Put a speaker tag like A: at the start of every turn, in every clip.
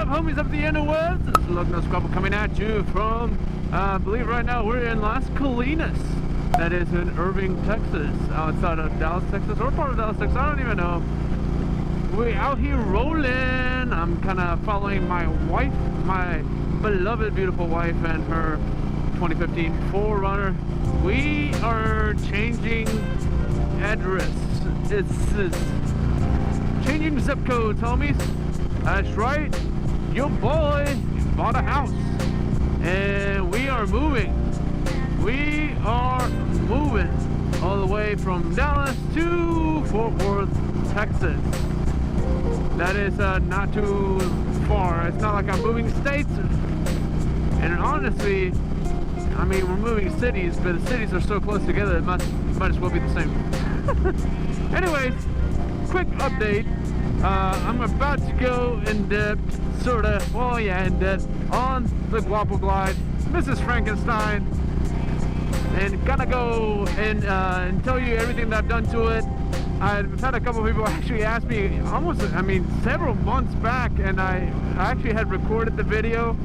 A: up, homies up the interwebs? It's Lugnuts.Guapo coming at you from, I believe right now we're in Las Colinas. That is in Irving, Texas, outside of Dallas, Texas, or part of Dallas, Texas, I don't even know. We're out here rolling. I'm kind of following my wife, my beloved, beautiful wife, and her 2015 4Runner. We are changing address. It's changing zip codes, homies. That's right. Your boy bought a house, and we are moving. We are moving all the way from Dallas to Fort Worth, Texas. That is not too far. It's not like I'm moving states. And honestly, I mean, we're moving cities, but the cities are so close together, it might as well be the same. Anyways, quick update. I'm about to go in depth, sort of, well, yeah, in depth, on the GuapoGlide, Mrs. Frankenstein, and gonna go and tell you everything that I've done to it. I've had a couple of people actually ask me several months back, and I actually had recorded the video,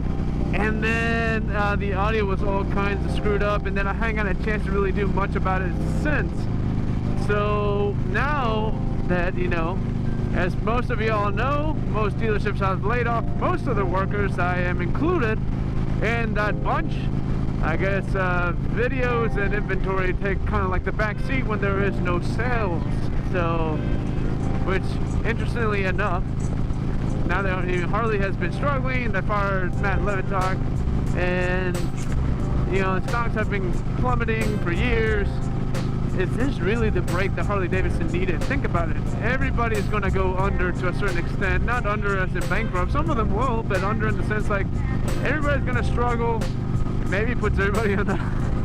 A: and then the audio was all kinds of screwed up, and then I haven't had a chance to really do much about it since. So now that, you know, as most of you all know, most dealerships have laid off most of their workers. I am included in that bunch. I guess videos and inventory take kind of like the back seat when there is no sales. So, which, interestingly enough, now that Harley has been struggling, they fired Matt Levitok, and you know, stocks have been plummeting for years. Is this really the break that Harley-Davidson needed? Think about it. Everybody is going to go under to a certain extent. Not under as in bankrupt. Some of them will, but under in the sense like everybody's going to struggle. Maybe puts everybody on the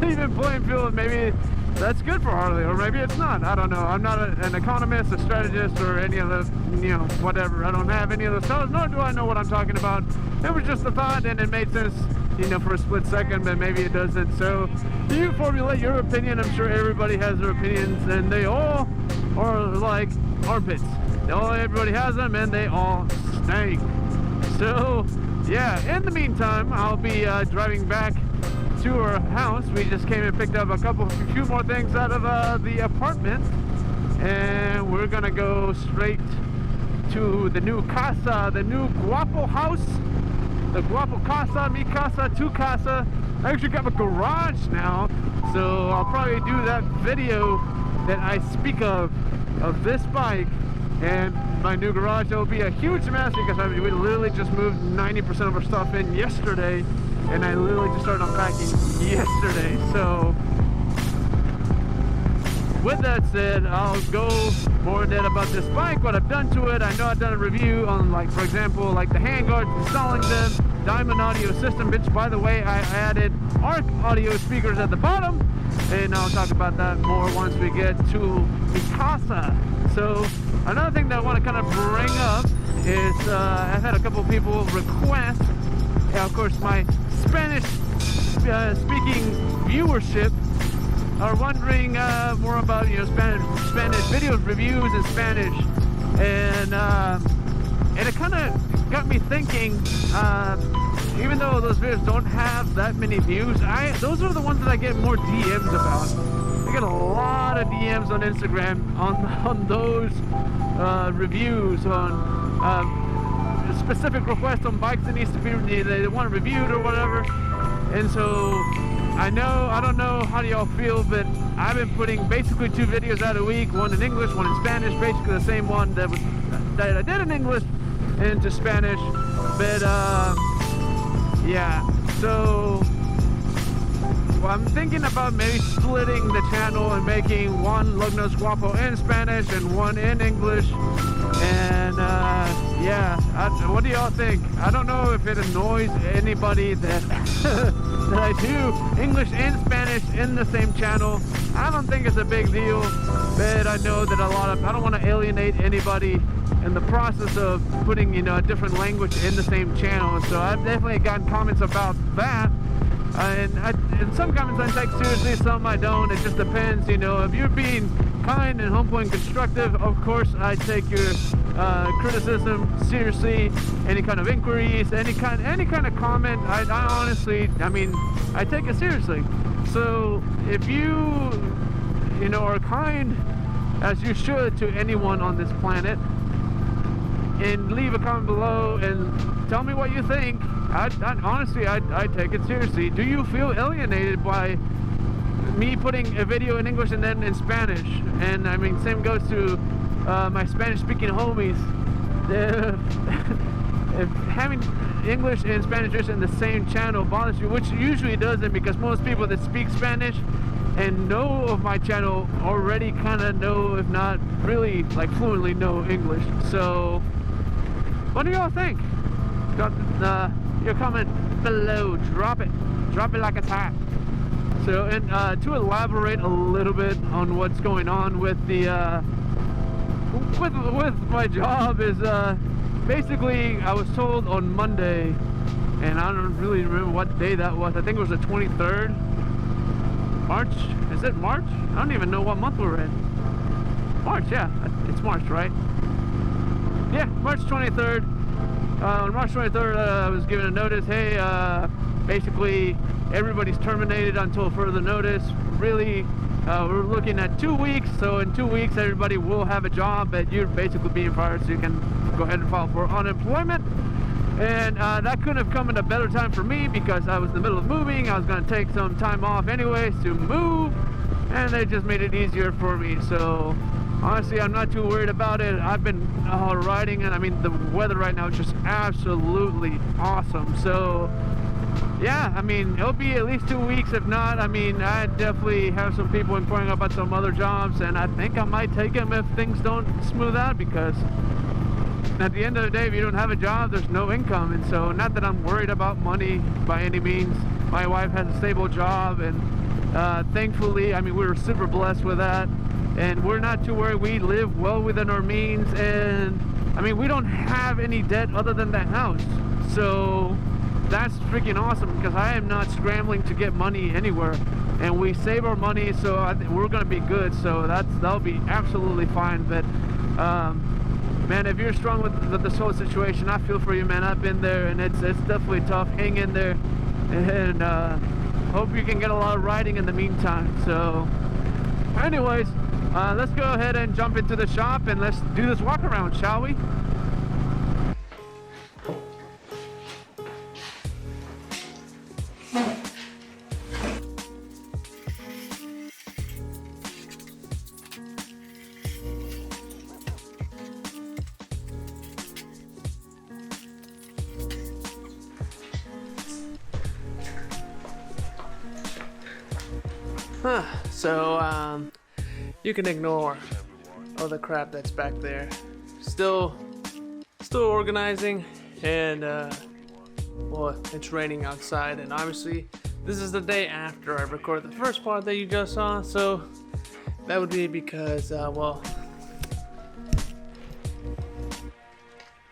A: even playing field. Maybe that's good for Harley, or maybe it's not. I don't know. I'm not an economist, a strategist, or any of the, you know, whatever. I don't have any of those titles, nor do I know what I'm talking about. It was just a thought, and it made sense, you know, for a split second, but maybe it doesn't. So you formulate your opinion. I'm sure everybody has their opinions, and they all are like armpits. Everybody has them, and they all stink. So yeah, in the meantime, I'll be driving back to our house. We just came and picked up a few more things out of the apartment, and we're gonna go straight to the new casa, the new Guapo house, the Guapo casa, mi casa, tu casa. I actually got a garage now, so I'll probably do that video that I speak of this bike and my new garage. It'll be a huge mess because we literally just moved 90% of our stuff in yesterday, and I literally just started unpacking yesterday. So with that said, I'll go more in depth about this bike, what I've done to it. I know I've done a review on, like, for example, like the handguards, installing them, Diamond audio system, which, by the way, I added ARC audio speakers at the bottom, and I'll talk about that more once we get to the casa. So another thing that I want to kind of bring up is I've had a couple of people request, of course, my Spanish speaking viewership are wondering more about, you know, Spanish videos, reviews in Spanish, and it kind of got me thinking. Even though those videos don't have that many views, those are the ones that I get more DMs about. I get a lot of DMs on Instagram on those reviews, on specific requests on bikes that needs to be, they want reviewed or whatever. And so I don't know how do y'all feel, but I've been putting basically 2 videos out a week, one in English, one in Spanish, basically the same one that I did in English into Spanish. But yeah, so well, I'm thinking about maybe splitting the channel and making one Lugnuts.Guapo in Spanish and one in English. And yeah, what do y'all think? I don't know if it annoys anybody that that I do English and Spanish in the same channel. I don't think it's a big deal, but I know that I don't want to alienate anybody in the process of putting, you know, a different language in the same channel. So I've definitely gotten comments about that, and some comments I take seriously, some I don't. It just depends, you know. If you're being kind and humble and constructive. Of course, I take your criticism seriously. Any kind of inquiries, any kind of comment, I honestly, I mean, I take it seriously. So if you know, are kind as you should to anyone on this planet, and leave a comment below and tell me what you think, honestly, I take it seriously. Do you feel alienated by me putting a video in English and then in Spanish? And I mean, same goes to my Spanish-speaking homies. If having English and Spanish just in the same channel bothers you, which usually doesn't, because most people that speak Spanish and know of my channel already kind of know, if not really like fluently know English. So what do y'all think? Got your comment below. Drop it like it's hot. So, and to elaborate a little bit on what's going on with the with my job is basically I was told on Monday, and I don't really remember what day that was. I think it was the 23rd. March? Is it March? I don't even know what month we're in. March, yeah. It's March, right? Yeah, March 23rd. On March 23rd, I was given a notice. Hey, basically, everybody's terminated until further notice. Really, we're looking at 2 weeks. So in 2 weeks, everybody will have a job, but you're basically being fired, so you can go ahead and file for unemployment. And that couldn't have come at a better time for me, because I was in the middle of moving. I was going to take some time off anyways to move, and they just made it easier for me. So honestly, I'm not too worried about it. I've been riding, and I mean, the weather right now is just absolutely awesome. So yeah, I mean, it'll be at least 2 weeks. If not, I mean, I definitely have some people inquiring about some other jobs, and I think I might take them if things don't smooth out, because at the end of the day, if you don't have a job, there's no income. And so, not that I'm worried about money by any means. My wife has a stable job, and thankfully, I mean, we were super blessed with that, and we're not too worried. We live well within our means, and I mean, we don't have any debt other than that house. So that's freaking awesome, because I am not scrambling to get money anywhere, and we save our money, so I think we're gonna be good. So that'll be absolutely fine. But man, if you're strong with this whole situation, I feel for you, man. I've been there, and it's definitely tough. Hang in there, and hope you can get a lot of riding in the meantime. So anyways, let's go ahead and jump into the shop, and let's do this walk around, shall we? So you can ignore all the crap that's back there. Still organizing, and well, it's raining outside, and obviously this is the day after I recorded the first part that you just saw. So that would be because well,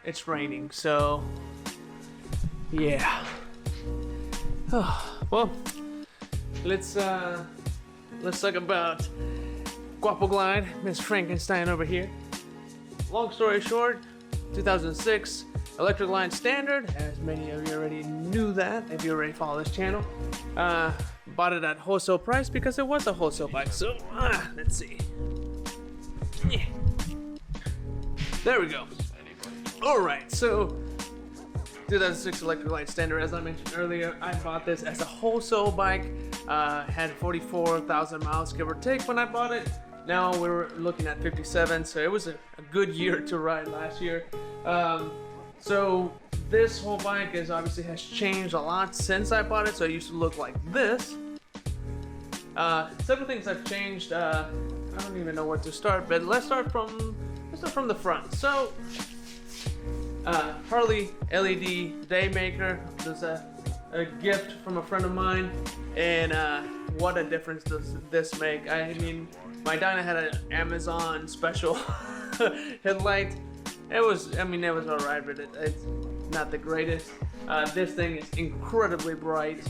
A: it's raining. So yeah. Well, let's talk about GuapoGlide, Miss Frankenstein over here. Long story short, 2006 electric line standard, as many of you already knew that if you already follow this channel. Bought it at wholesale price because it was a wholesale bike. So let's see. Yeah. There we go. Alright, so 2006 electric line standard, as I mentioned earlier. I bought this as a wholesale bike. Had 44,000 miles, give or take, when I bought it. Now we're looking at 57, so it was a good year to ride last year. So this whole bike obviously has changed a lot since I bought it. So it used to look like this. Several things have changed. I don't even know where to start, but let's start from the front. So Harley LED Daymaker. There's a gift from a friend of mine, and what a difference does this make. I mean, my Dyna had an Amazon special headlight. It was alright, but it's not the greatest. This thing is incredibly bright.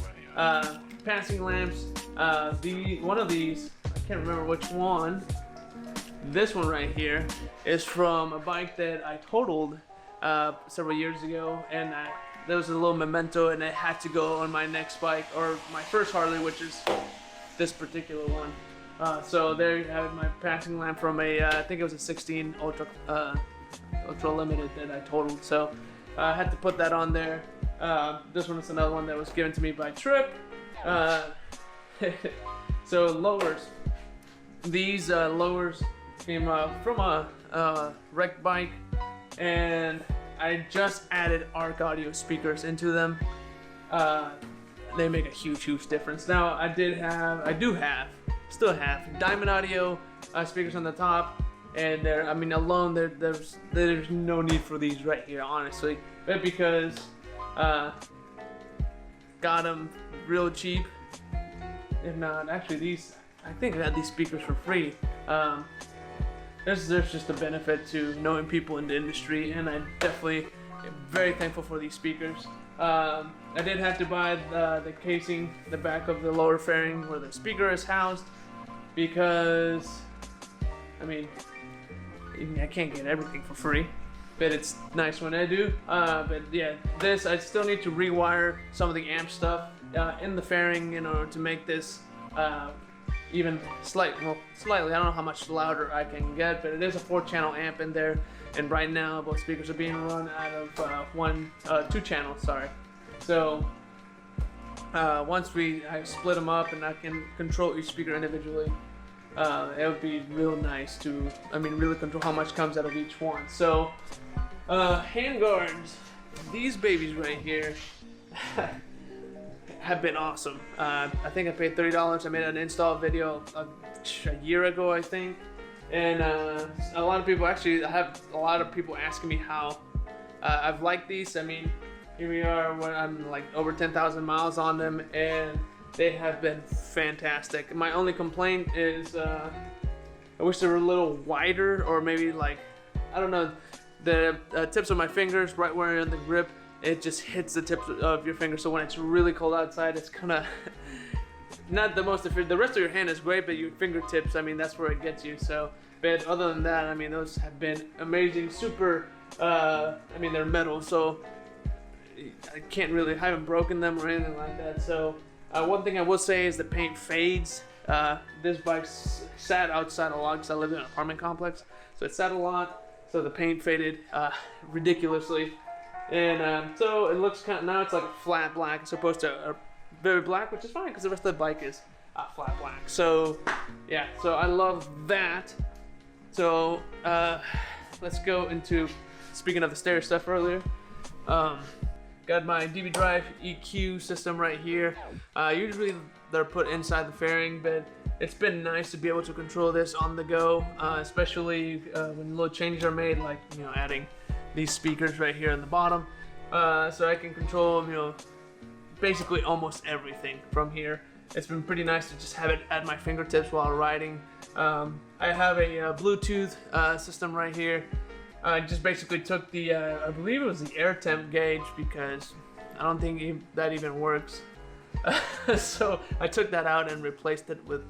A: Passing lamps, one of these, I can't remember which one,
B: This one right here is from a bike that I totaled several years ago, and there was a little memento, and it had to go on my next bike, or my first Harley, which is this particular one. So there you have my passing lamp from a, I think it was a 16 Ultra Limited that I totaled. So I had to put that on there. This one is another one that was given to me by Trip. So lowers. These lowers came from a wrecked bike, and I just added ARC audio speakers into them. They make a huge difference. Now still have Diamond Audio speakers on the top, and there's no need for these right here, honestly, but because got them real cheap. If not, actually I think I had these speakers for free. There's just a benefit to knowing people in the industry, and I definitely am very thankful for these speakers. I did have to buy the casing, the back of the lower fairing where the speaker is housed, because I can't get everything for free, but it's nice when I do. But yeah, this, I still need to rewire some of the amp stuff in the fairing in order to make this even slightly, I don't know how much louder I can get, but it is a 4-channel amp in there, and right now both speakers are being run out of 2 channels, sorry. So once I split them up and I can control each speaker individually, it would be real nice to, really control how much comes out of each one. So handguards, these babies right here have been awesome. I think I paid $30. I made an install video a year ago, I think, and a lot of people, actually, I have a lot of people asking me how I've liked these. Here we are when I'm like over 10,000 miles on them, and they have been fantastic. My only complaint is I wish they were a little wider, or maybe like, I don't know, the tips of my fingers, right where in the grip, it just hits the tips of your finger. So when it's really cold outside, it's kind of not the most efficient. The rest of your hand is great, but your fingertips, that's where it gets you. So, but other than that, those have been amazing. Super, they're metal, so I haven't broken them or anything like that. So one thing I will say is the paint fades. This bike sat outside a lot because I live in an apartment complex, so it sat a lot. So the paint faded ridiculously. And so it looks now it's like flat black as opposed to very black, which is fine because the rest of the bike is flat black. So yeah, so I love that. So let's go into, speaking of the stereo stuff earlier, got my DB Drive EQ system right here. Usually they're put inside the fairing, but it's been nice to be able to control this on the go, especially when little changes are made, like adding these speakers right here on the bottom, so I can control basically almost everything from here. It's been pretty nice to just have it at my fingertips while riding. I have a Bluetooth system right here. I just basically took the I believe it was the air temp gauge, because I don't think that even works. So I took that out and replaced it with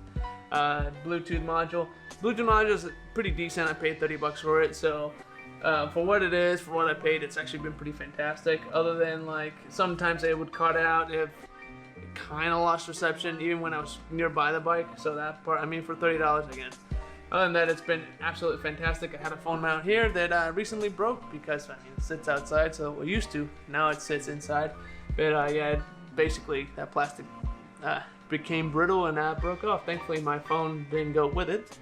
B: Bluetooth module. Bluetooth module is pretty decent. I paid $30 for it, so for what it is, for what I paid, it's actually been pretty fantastic. Other than like sometimes it would cut out if it kind of lost reception, even when I was nearby the bike. So that part, for $30 again. Other than that, it's been absolutely fantastic. I had a phone mount here that recently broke because it sits outside, so it used to. Now it sits inside. But yeah, basically that plastic became brittle and broke off. Thankfully, my phone didn't go with it.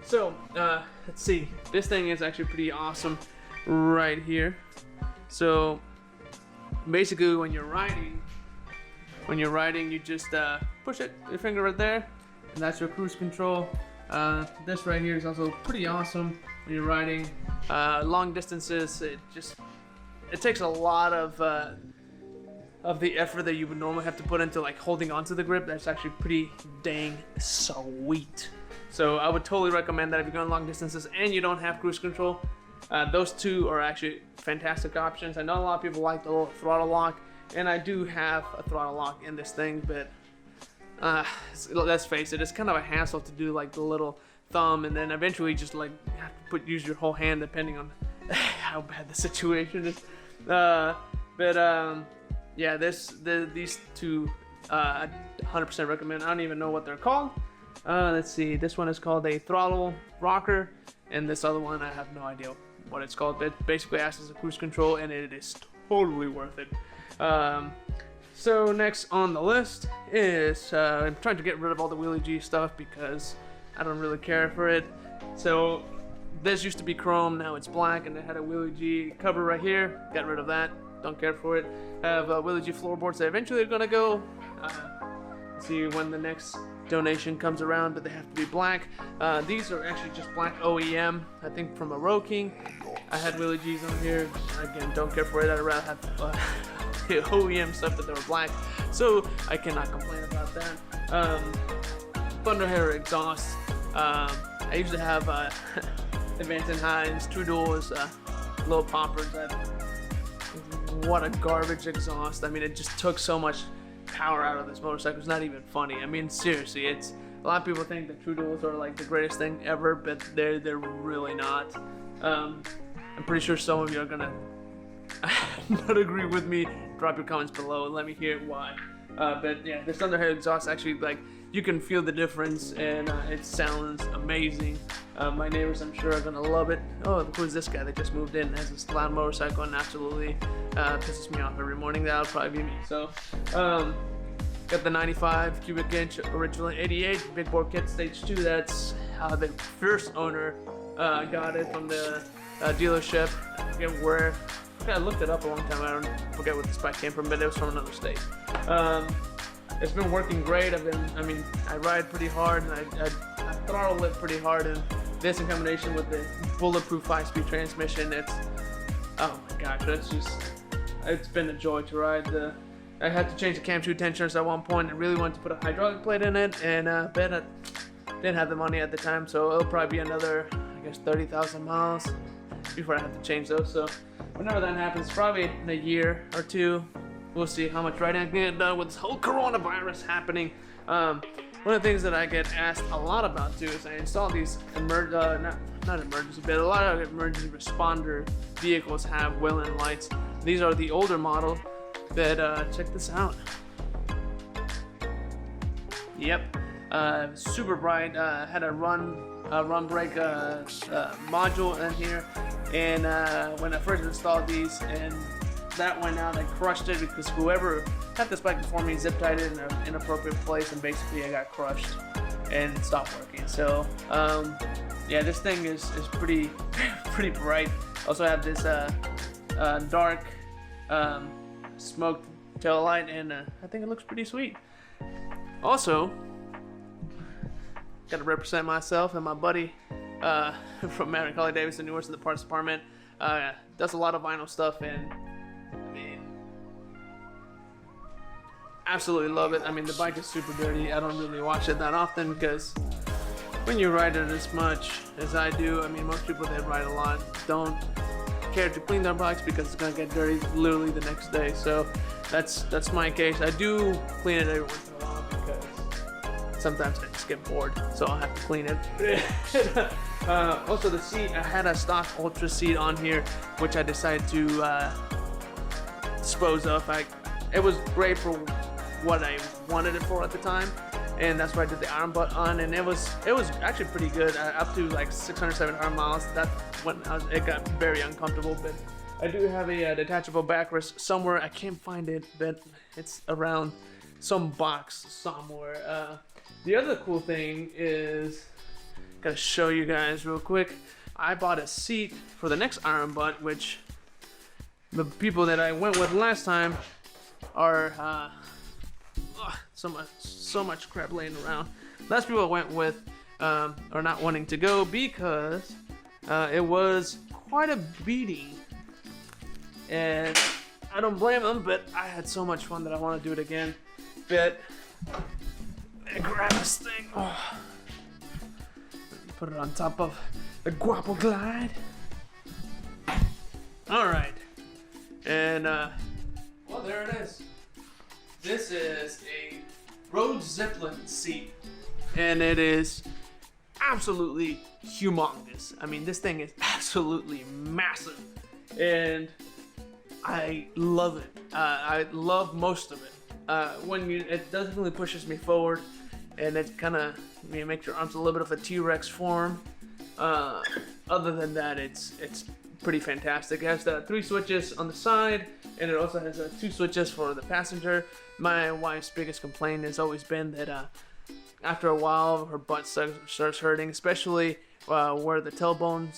B: So let's see. This thing is actually pretty awesome right here. So basically, when you're riding, you just push your finger right there, and that's your cruise control. This right here is also pretty awesome when you're riding long distances. It takes a lot of the effort that you would normally have to put into like holding onto the grip. That's actually pretty dang sweet. So I would totally recommend that if you're going long distances and you don't have cruise control. Those two are actually fantastic options. I know a lot of people like the little throttle lock, and I do have a throttle lock in this thing, but let's face it, it's kind of a hassle to do like the little thumb, and then eventually just like have to use your whole hand depending on how bad the situation is. Yeah, these two, 100% recommend. I don't even know what they're called. Let's see. This one is called a throttle rocker, and this other one I have no idea what it's called. But it basically acts as a cruise control, and it is totally worth it. So next on the list is I'm trying to get rid of all the Wheelie G stuff because I don't really care for it. So this used to be chrome, now it's black, and it had a Wheelie G cover right here. Got rid of that. Don't care for it. I have Wheelie G floorboards that eventually are gonna go. See when the next donation comes around, but they have to be black. These are actually just black OEM, I think from a Row King. I had Wheelie G's on here. Again, don't care for it. I'd rather have OEM stuff that they were black, so I cannot complain about that. Thunderhair exhaust. I usually have Advanced and Hines, True Duels, low poppers. What a garbage exhaust. I mean, it just took so much power out of this motorcycle. It's not even funny. I mean, seriously, it's a lot of people think that True Duels are like the greatest thing ever, but they're really not. I'm pretty sure some of you are gonna not agree with me. Drop your comments below and let me hear why. But yeah, this Thunderhair exhaust actually, like, you can feel the difference, and it sounds amazing. My neighbors, I'm sure, are gonna love it. Oh, who's this guy that just moved in, has this loud motorcycle, and absolutely pisses me off every morning? That'll probably be me. So got the 95 cubic inch originally 88 big bore kit stage 2. That's how the first owner got it from the dealership. I forget where. I looked it up a long time. I don't forget what this bike came from, but it was from another state. It's been working great. I ride pretty hard, and I throttle it pretty hard, and this in combination with the bulletproof 5-speed transmission, oh my gosh, it's been a joy to ride. I had to change the cam 2 tensioners at one point. I really wanted to put a hydraulic plate in it, and but I didn't have the money at the time, so it'll probably be another, I guess, 30,000 miles before I have to change those. So whenever that happens, probably in a year or two, we'll see how much riding I can get done with this whole coronavirus happening. One of the things that I get asked a lot about too is I install these not emergency, but a lot of emergency responder vehicles have Whelen lights. These are the older model, but check this out. Yep, super bright. Had a run brake module in here, and when I first installed these, and that went out, I crushed it because whoever had this bike before me zip tied it in an inappropriate place, and basically I got crushed and it stopped working. So yeah, this thing is pretty bright. Also have this dark smoked tail light, and I think it looks pretty sweet. Also, got to represent myself and my buddy from Harley-Davidson, who works in the parts department. Does a lot of vinyl stuff, and I mean, absolutely love it. I mean, the bike is super dirty. I don't really wash it that often because when you ride it as much as I do, I mean, most people that ride a lot don't care to clean their bikes because it's gonna get dirty literally the next day. So that's my case. I do clean it every once in a while because sometimes I just get bored, so I'll have to clean it. Also, the seat, I had a stock Ultra seat on here, which I decided to dispose of. It was great for what I wanted it for at the time, and that's why I did the iron butt on, and it was actually pretty good, up to like 600, 700 miles. That's when it got very uncomfortable. But I do have a detachable backrest somewhere. I can't find it, but it's around some box somewhere. The other cool thing is, gotta show you guys real quick. I bought a seat for the next iron butt, which the people that I went with last time are so much crap laying around. Last people I went with are not wanting to go because it was quite a beating, and I don't blame them, but I had so much fun that I want to do it again. But I grab this thing, put it on top of the GuapoGlide. All right, and well, there it is. This is a Road Zeppelin seat, and it is absolutely humongous. I mean, this thing is absolutely massive, and I love it. I love most of it. It definitely pushes me forward, and it kind of makes your arms a little bit of a T-Rex form. Other than that, it's pretty fantastic. It has the 3 switches on the side, and it also has 2 switches for the passenger. My wife's biggest complaint has always been that after a while her butt starts hurting, especially where the tailbone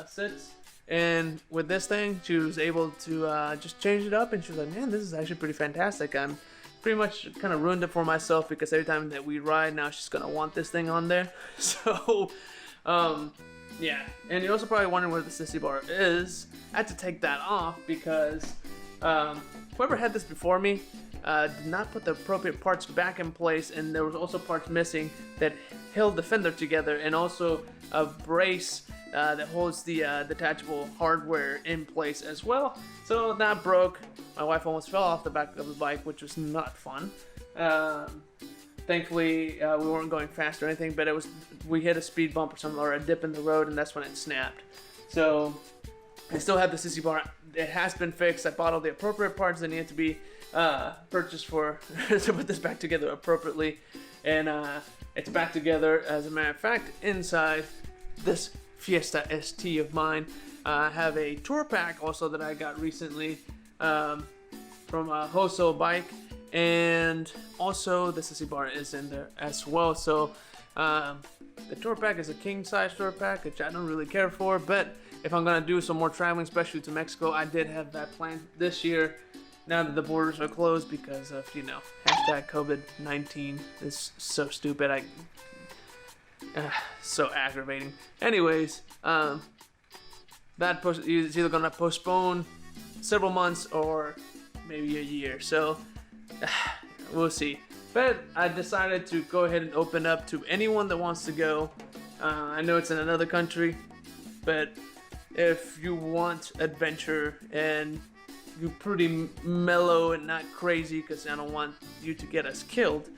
B: sits. And with this thing, she was able to just change it up, and she was like, man, this is actually pretty fantastic. I'm pretty much kind of ruined it for myself, because every time that we ride now, she's gonna want this thing on there. So yeah. And you're also probably wondering where the sissy bar is. I had to take that off because whoever had this before me did not put the appropriate parts back in place, and there was also parts missing that held the fender together, and also a brace that holds the detachable hardware in place as well. So that broke. My wife almost fell off the back of the bike, which was not fun. Thankfully, we weren't going fast or anything, but we hit a speed bump or something, or a dip in the road, and that's when it snapped. So I still have the sissy bar. It has been fixed. I bought all the appropriate parts that needed to be purchased to put this back together appropriately, and it's back together. As a matter of fact, inside this Fiesta ST of mine, I have a tour pack also that I got recently from a Hoso bike. And also the sissy bar is in there as well. So the tour pack is a king size tour pack, which I don't really care for, but if I'm gonna do some more traveling, especially to Mexico, I did have that planned this year, now that the borders are closed because of, hashtag COVID-19 is so stupid. So aggravating. Anyways, is either gonna postpone several months or maybe a year, so we'll see. But I decided to go ahead and open up to anyone that wants to go. I know it's in another country, but if you want adventure and you're pretty mellow and not crazy, because I don't want you to get us killed,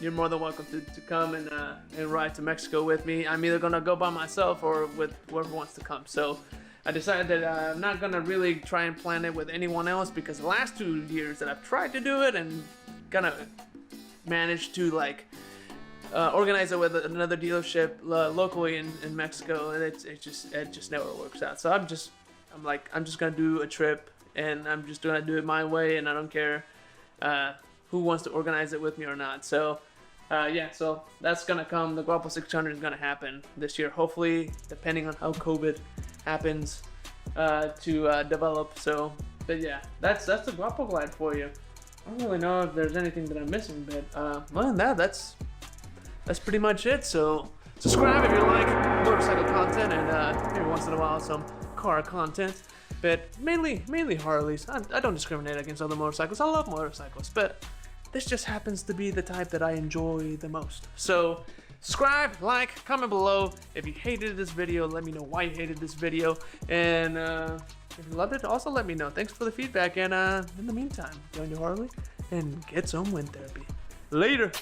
B: you're more than welcome to come and ride to Mexico with me. I'm either gonna go by myself or with whoever wants to come. So I decided that I'm not gonna really try and plan it with anyone else, because the last 2 years that I've tried to do it and kind of managed to organize it with another dealership locally in Mexico, and it just never works out. So I'm just gonna do a trip, and I'm just gonna do it my way, and I don't care who wants to organize it with me or not. So yeah, so that's gonna come. The Guapo 600 is gonna happen this year, hopefully, depending on how COVID happens to develop. So, but yeah, that's the GuapoGlide for you. I don't really know if there's anything that I'm missing, but other than that, that's pretty much it. So subscribe if you like motorcycle content, and maybe once in a while some car content, but mainly Harleys. I don't discriminate against other motorcycles. I love motorcycles, but this just happens to be the type that I enjoy the most. So subscribe, like, comment below. If you hated this video, let me know why you hated this video. And if you loved it, also let me know. Thanks for the feedback. And in the meantime, join your Harley and get some wind therapy. Later.